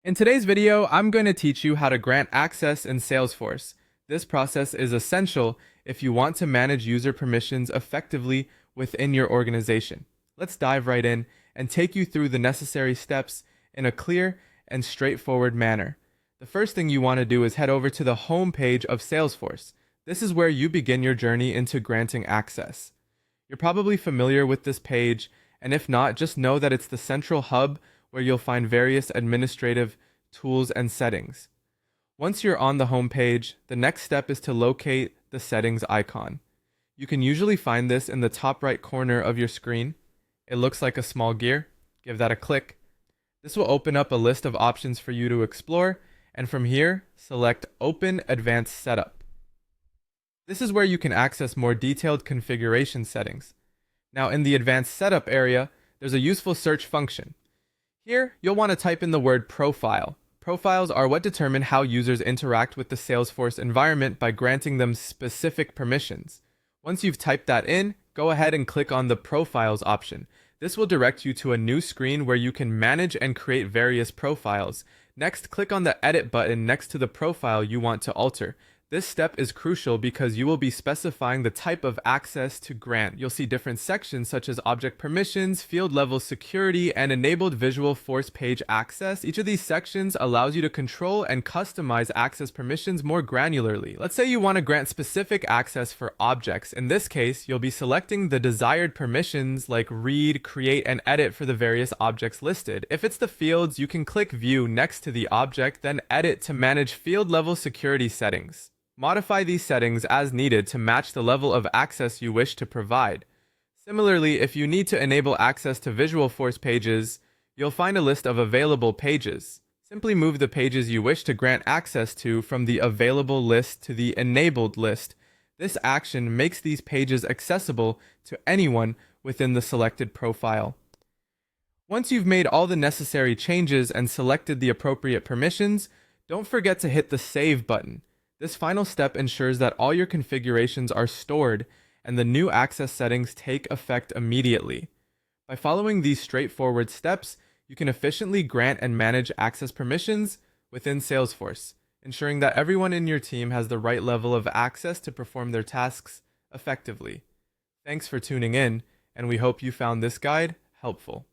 In today's video, I'm going to teach you how to grant access in Salesforce. This process is essential if you want to manage user permissions effectively within your organization. Let's dive right in and take you through the necessary steps in a clear and straightforward manner. The first thing you want to do is head over to the home page of Salesforce. This is where you begin your journey into granting access. You're probably familiar with this page, and if not, just know that it's the central hub where you'll find various administrative tools and settings. Once you're on the home page, the next step is to locate the settings icon. You can usually find this in the top right corner of your screen. It looks like a small gear. Give that a click. This will open up a list of options for you to explore, and from here, select Open Advanced Setup. This is where you can access more detailed configuration settings. Now in the Advanced Setup area, there's a useful search function. Here, you'll want to type in the word profile. Profiles are what determine how users interact with the Salesforce environment by granting them specific permissions. Once you've typed that in, go ahead and click on the Profiles option. This will direct you to a new screen where you can manage and create various profiles. Next, click on the Edit button next to the profile you want to alter. This step is crucial because you will be specifying the type of access to grant. You'll see different sections such as object permissions, field level security, and enabled visual force page access. Each of these sections allows you to control and customize access permissions more granularly. Let's say you want to grant specific access for objects. In this case, you'll be selecting the desired permissions like read, create, and edit for the various objects listed. If it's the fields, you can click View next to the object, then Edit to manage field level security settings. Modify these settings as needed to match the level of access you wish to provide. Similarly, if you need to enable access to visual force pages, you'll find a list of available pages. Simply move the pages you wish to grant access to from the available list to the enabled list. This action makes these pages accessible to anyone within the selected profile. Once you've made all the necessary changes and selected the appropriate permissions, don't forget to hit the Save button. This final step ensures that all your configurations are stored and the new access settings take effect immediately. By following these straightforward steps, you can efficiently grant and manage access permissions within Salesforce, ensuring that everyone in your team has the right level of access to perform their tasks effectively. Thanks for tuning in, and we hope you found this guide helpful.